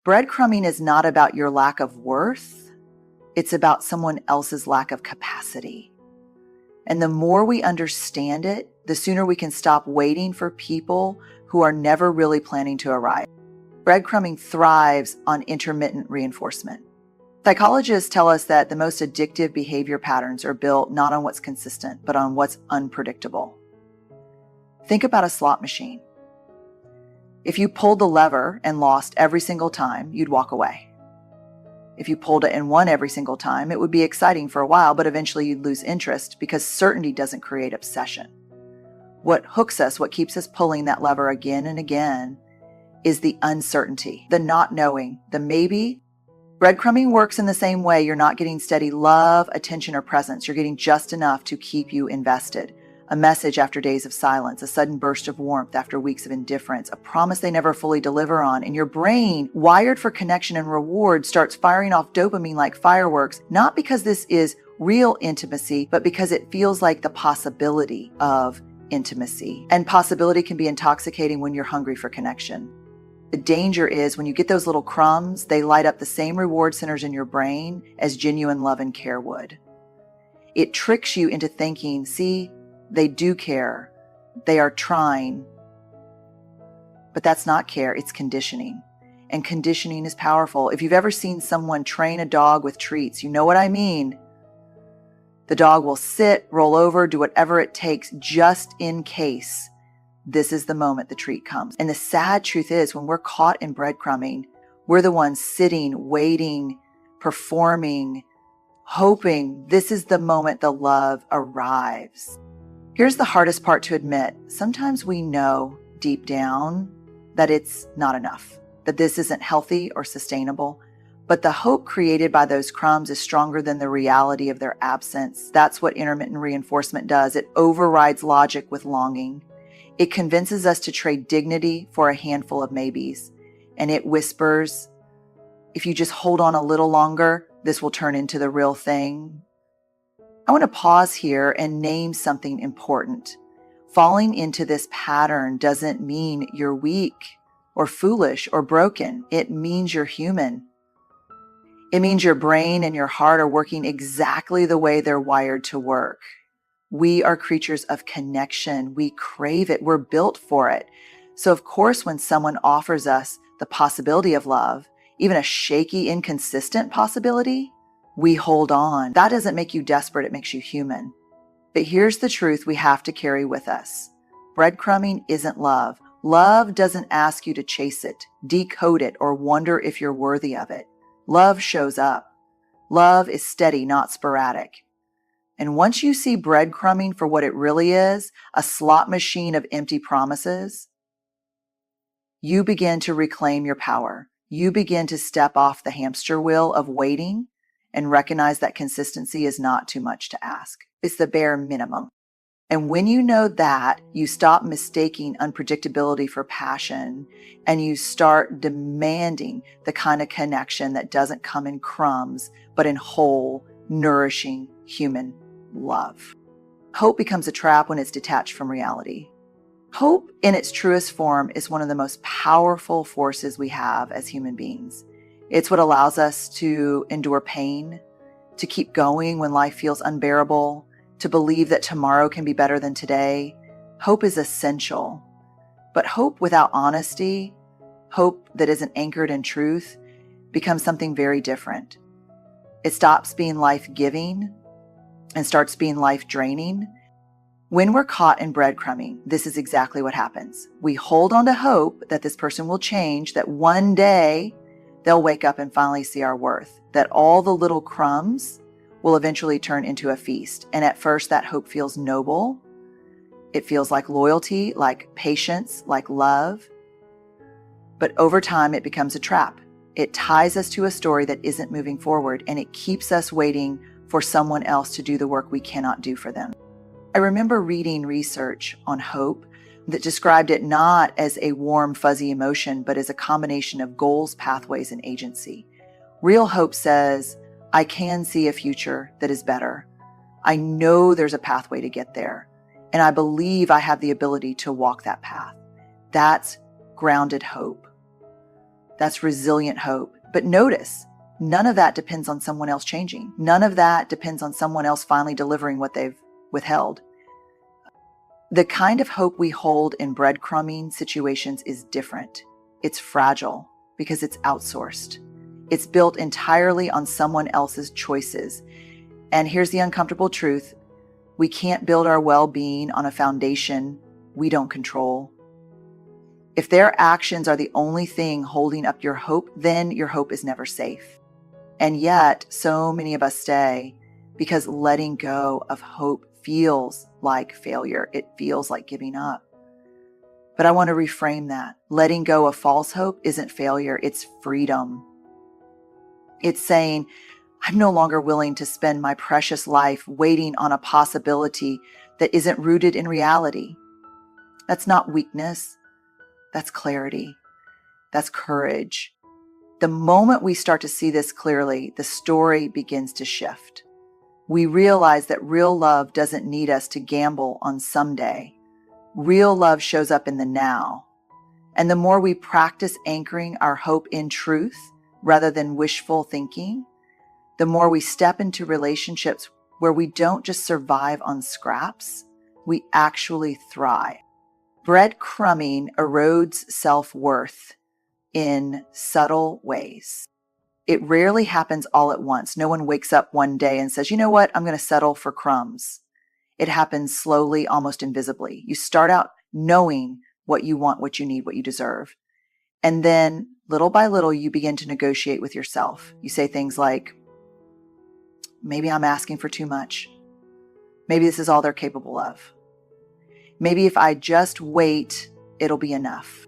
Breadcrumbing is not about your lack of worth. It's about someone else's lack of capacity. And the more we understand it, the sooner we can stop waiting for people who are never really planning to arrive. Breadcrumbing thrives on intermittent reinforcement. Psychologists tell us that the most addictive behavior patterns are built not on what's consistent, but on what's unpredictable. Think about a slot machine. If you pulled the lever and lost every single time, you'd walk away. If you pulled it and won every single time, it would be exciting for a while, but eventually you'd lose interest because certainty doesn't create obsession. What hooks us, what keeps us pulling that lever again and again, is the uncertainty, the not knowing, the maybe. Breadcrumbing works in the same way. You're not getting steady love, attention, or presence. You're getting just enough to keep you invested. A message after days of silence, a sudden burst of warmth after weeks of indifference, a promise they never fully deliver on, and your brain, wired for connection and reward, starts firing off dopamine like fireworks, not because this is real intimacy, but because it feels like the possibility of intimacy. And possibility can be intoxicating when you're hungry for connection. The danger is when you get those little crumbs, they light up the same reward centers in your brain as genuine love and care would. It tricks you into thinking, see, they do care. They are trying. But that's not care, it's conditioning. And conditioning is powerful. If you've ever seen someone train a dog with treats, you know what I mean. The dog will sit, roll over, do whatever it takes just in case this is the moment the treat comes. And the sad truth is when we're caught in breadcrumbing, we're the ones sitting, waiting, performing, hoping this is the moment the love arrives. Here's the hardest part to admit. Sometimes we know deep down that it's not enough, that this isn't healthy or sustainable, but the hope created by those crumbs is stronger than the reality of their absence. That's what intermittent reinforcement does. It overrides logic with longing. It convinces us to trade dignity for a handful of maybes. And it whispers, if you just hold on a little longer, this will turn into the real thing. I want to pause here and name something important. Falling into this pattern doesn't mean you're weak or foolish or broken. It means you're human. It means your brain and your heart are working exactly the way they're wired to work. We are creatures of connection. We crave it. We're built for it. So of course, when someone offers us the possibility of love, even a shaky, inconsistent possibility, we hold on. That doesn't make you desperate. It makes you human. But here's the truth we have to carry with us. Breadcrumbing isn't love. Love doesn't ask you to chase it, decode it, or wonder if you're worthy of it. Love shows up. Love is steady, not sporadic. And once you see breadcrumbing for what it really is, a slot machine of empty promises, you begin to reclaim your power. You begin to step off the hamster wheel of waiting and recognize that consistency is not too much to ask. It's the bare minimum. And when you know that, you stop mistaking unpredictability for passion and you start demanding the kind of connection that doesn't come in crumbs, but in whole, nourishing human love. Hope becomes a trap when it's detached from reality. Hope in its truest form is one of the most powerful forces we have as human beings. It's what allows us to endure pain, to keep going when life feels unbearable, to believe that tomorrow can be better than today. Hope is essential. But hope without honesty, hope that isn't anchored in truth, becomes something very different. It stops being life-giving and starts being life-draining. When we're caught in breadcrumbing, this is exactly what happens. We hold on to hope that this person will change, that one day they'll wake up and finally see our worth, that all the little crumbs will eventually turn into a feast. And at first, that hope feels noble. It feels like loyalty, like patience, like love. But over time, it becomes a trap. It ties us to a story that isn't moving forward, and it keeps us waiting for someone else to do the work we cannot do for them. I remember reading research on hope that described it not as a warm, fuzzy emotion, but as a combination of goals, pathways, and agency. Real hope says, I can see a future that is better. I know there's a pathway to get there, and I believe I have the ability to walk that path. That's grounded hope. That's resilient hope. But notice, none of that depends on someone else changing. None of that depends on someone else finally delivering what they've withheld. The kind of hope we hold in breadcrumbing situations is different. It's fragile because it's outsourced. It's built entirely on someone else's choices. And here's the uncomfortable truth. We can't build our well-being on a foundation we don't control. If their actions are the only thing holding up your hope, then your hope is never safe. And yet, so many of us stay because letting go of hope feels like failure. It feels like giving up. But I want to reframe that. Letting go of false hope isn't failure, it's freedom. It's saying, I'm no longer willing to spend my precious life waiting on a possibility that isn't rooted in reality. That's not weakness. That's clarity. That's courage. The moment we start to see this clearly, the story begins to shift. We realize that real love doesn't need us to gamble on someday. Real love shows up in the now. And the more we practice anchoring our hope in truth rather than wishful thinking, the more we step into relationships where we don't just survive on scraps, we actually thrive. Breadcrumbing erodes self-worth in subtle ways. It rarely happens all at once. No one wakes up one day and says, you know what, I'm going to settle for crumbs. It happens slowly, almost invisibly. You start out knowing what you want, what you need, what you deserve. And then little by little, you begin to negotiate with yourself. You say things like, maybe I'm asking for too much. Maybe this is all they're capable of. Maybe if I just wait, it'll be enough.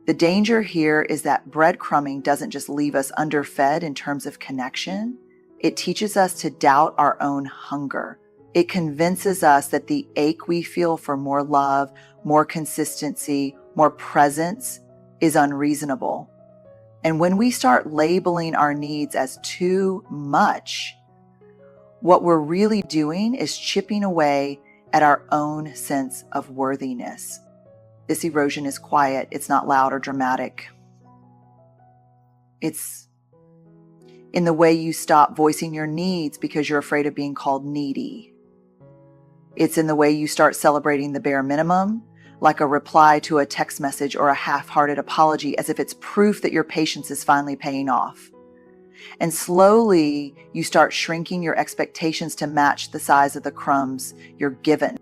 The danger here is that breadcrumbing doesn't just leave us underfed in terms of connection. It teaches us to doubt our own hunger. It convinces us that the ache we feel for more love, more consistency, more presence is unreasonable. And when we start labeling our needs as too much, what we're really doing is chipping away at our own sense of worthiness. This erosion is quiet. It's not loud or dramatic. It's in the way you stop voicing your needs because you're afraid of being called needy. It's in the way you start celebrating the bare minimum, like a reply to a text message or a half-hearted apology, as if it's proof that your patience is finally paying off. And slowly, you start shrinking your expectations to match the size of the crumbs you're given.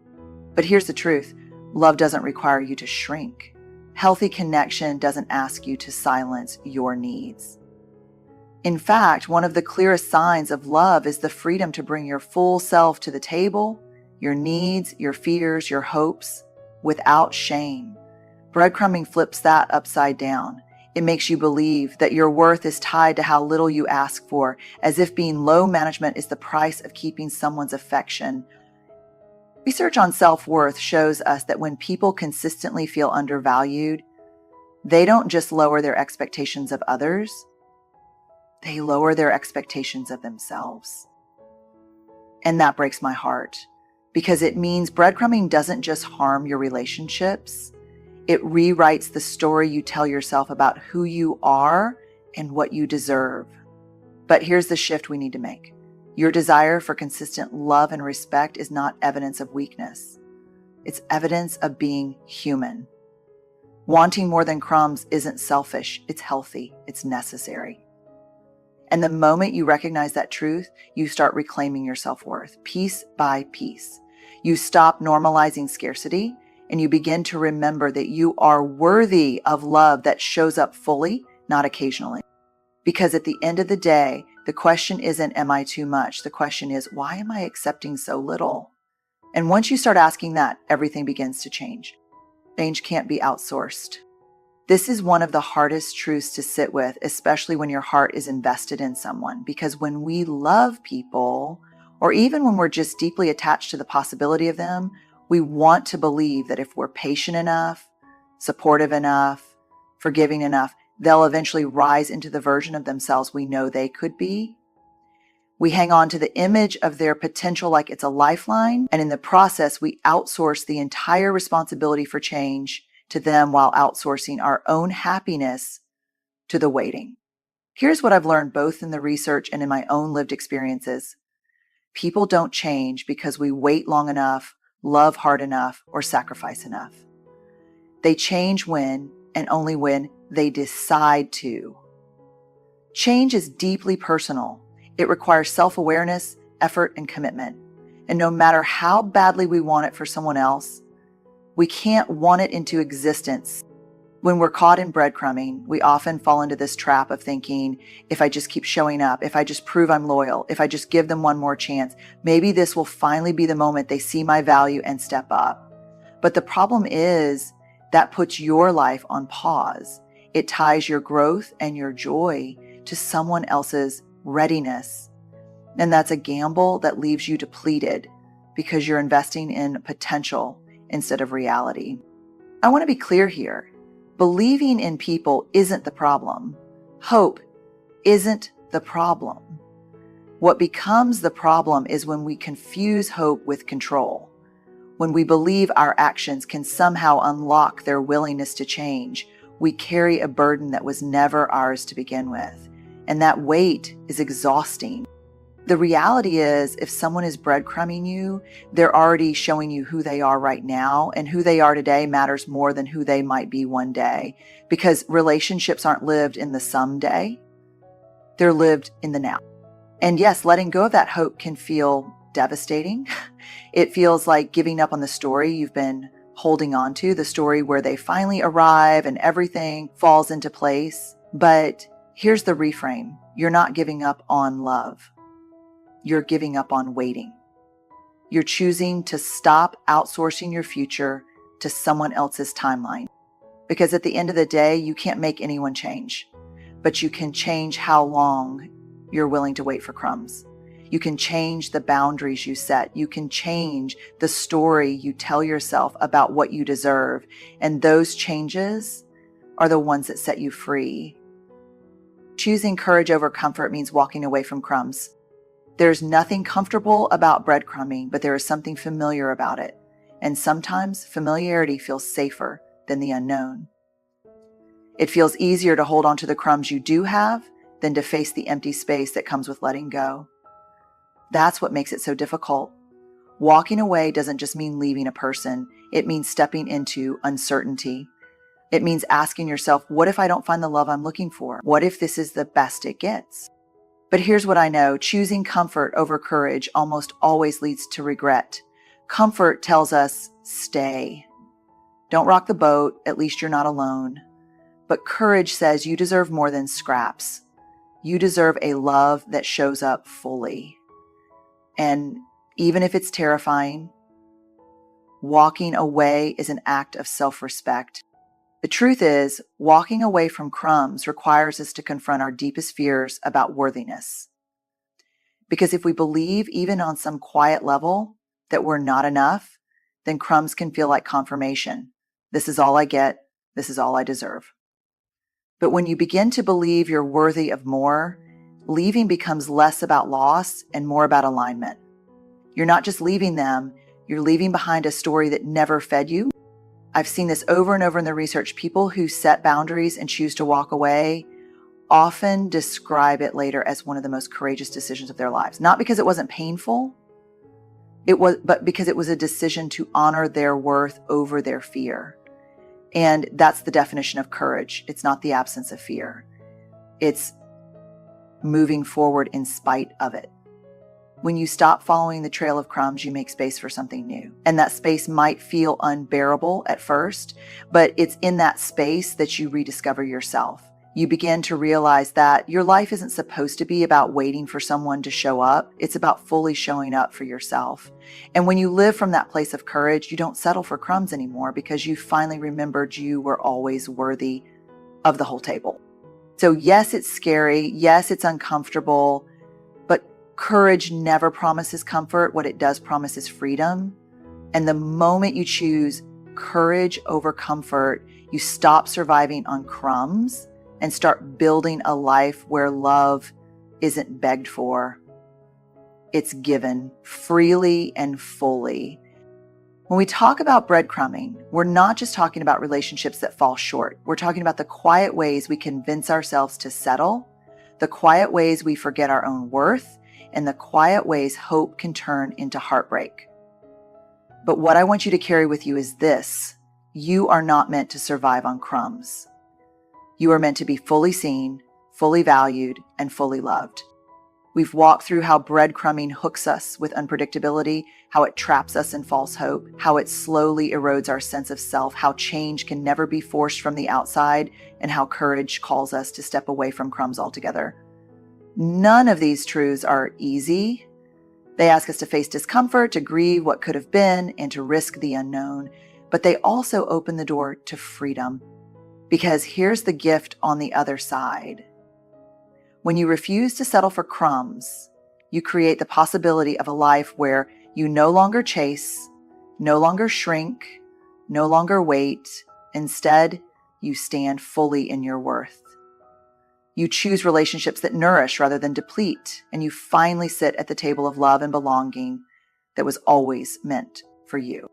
But here's the truth. Love doesn't require you to shrink. Healthy connection doesn't ask you to silence your needs. In fact, one of the clearest signs of love is the freedom to bring your full self to the table, your needs, your fears, your hopes, without shame. Breadcrumbing flips that upside down. It makes you believe that your worth is tied to how little you ask for, as if being low management is the price of keeping someone's affection. Research on self-worth shows us that when people consistently feel undervalued, they don't just lower their expectations of others, they lower their expectations of themselves. And that breaks my heart, because it means breadcrumbing doesn't just harm your relationships. It rewrites the story you tell yourself about who you are and what you deserve. But here's the shift we need to make. Your desire for consistent love and respect is not evidence of weakness. It's evidence of being human. Wanting more than crumbs isn't selfish. It's healthy. It's necessary. And the moment you recognize that truth, you start reclaiming your self-worth, piece by piece. You stop normalizing scarcity, and you begin to remember that you are worthy of love that shows up fully, not occasionally. Because at the end of the day, the question isn't, am I too much? The question is, why am I accepting so little? And once you start asking that, everything begins to change. Change can't be outsourced. This is one of the hardest truths to sit with, especially when your heart is invested in someone. Because when we love people, or even when we're just deeply attached to the possibility of them, we want to believe that if we're patient enough, supportive enough, forgiving enough, they'll eventually rise into the version of themselves we know they could be. We hang on to the image of their potential like it's a lifeline, and in the process, we outsource the entire responsibility for change to them while outsourcing our own happiness to the waiting. Here's what I've learned both in the research and in my own lived experiences. People don't change because we wait long enough, love hard enough, or sacrifice enough. They change when, and only when, they decide to. Change is deeply personal. It requires self-awareness, effort, and commitment. And no matter how badly we want it for someone else, we can't want it into existence. When we're caught in breadcrumbing, we often fall into this trap of thinking, if I just keep showing up, if I just prove I'm loyal, if I just give them one more chance, maybe this will finally be the moment they see my value and step up. But the problem is that puts your life on pause. It ties your growth and your joy to someone else's readiness. And that's a gamble that leaves you depleted because you're investing in potential instead of reality. I want to be clear here. Believing in people isn't the problem. Hope isn't the problem. What becomes the problem is when we confuse hope with control. When we believe our actions can somehow unlock their willingness to change, we carry a burden that was never ours to begin with. And that weight is exhausting. The reality is, if someone is breadcrumbing you, they're already showing you who they are right now, and who they are today matters more than who they might be one day, because relationships aren't lived in the someday. They're lived in the now. And yes, letting go of that hope can feel devastating. It feels like giving up on the story you've been holding on to, the story where they finally arrive and everything falls into place. But here's the reframe. You're not giving up on love. You're giving up on waiting. You're choosing to stop outsourcing your future to someone else's timeline. Because at the end of the day, you can't make anyone change, but you can change how long you're willing to wait for crumbs. You can change the boundaries you set. You can change the story you tell yourself about what you deserve. And those changes are the ones that set you free. Choosing courage over comfort means walking away from crumbs. There's nothing comfortable about breadcrumbing, but there is something familiar about it. And sometimes familiarity feels safer than the unknown. It feels easier to hold on to the crumbs you do have than to face the empty space that comes with letting go. That's what makes it so difficult. Walking away doesn't just mean leaving a person. It means stepping into uncertainty. It means asking yourself, what if I don't find the love I'm looking for? What if this is the best it gets? But here's what I know. Choosing comfort over courage almost always leads to regret. Comfort tells us, stay. Don't rock the boat. At least you're not alone. But courage says you deserve more than scraps. You deserve a love that shows up fully. And even if it's terrifying, walking away is an act of self-respect. The truth is, walking away from crumbs requires us to confront our deepest fears about worthiness. Because if we believe, even on some quiet level, that we're not enough, then crumbs can feel like confirmation. This is all I get. This is all I deserve. But when you begin to believe you're worthy of more, leaving becomes less about loss and more about alignment. You're not just leaving them, you're leaving behind a story that never fed you. I've seen this over and over in the research. People who set boundaries and choose to walk away often describe it later as one of the most courageous decisions of their lives. Not because it wasn't painful, but because it was a decision to honor their worth over their fear. And that's the definition of courage. It's not the absence of fear. It's moving forward in spite of it. When you stop following the trail of crumbs, you make space for something new. And that space might feel unbearable at first, but it's in that space that you rediscover yourself. You begin to realize that your life isn't supposed to be about waiting for someone to show up. It's about fully showing up for yourself. And when you live from that place of courage, you don't settle for crumbs anymore because you finally remembered you were always worthy of the whole table. So yes, it's scary. Yes, it's uncomfortable, but courage never promises comfort. What it does promise is freedom. And the moment you choose courage over comfort, you stop surviving on crumbs and start building a life where love isn't begged for. It's given freely and fully. When we talk about breadcrumbing, we're not just talking about relationships that fall short. We're talking about the quiet ways we convince ourselves to settle, the quiet ways we forget our own worth, and the quiet ways hope can turn into heartbreak. But what I want you to carry with you is this: you are not meant to survive on crumbs. You are meant to be fully seen, fully valued, and fully loved. We've walked through how breadcrumbing hooks us with unpredictability, how it traps us in false hope, how it slowly erodes our sense of self, how change can never be forced from the outside, and how courage calls us to step away from crumbs altogether. None of these truths are easy. They ask us to face discomfort, to grieve what could have been, and to risk the unknown. But they also open the door to freedom. Because here's the gift on the other side. When you refuse to settle for crumbs, you create the possibility of a life where you no longer chase, no longer shrink, no longer wait. Instead, you stand fully in your worth. You choose relationships that nourish rather than deplete, and you finally sit at the table of love and belonging that was always meant for you.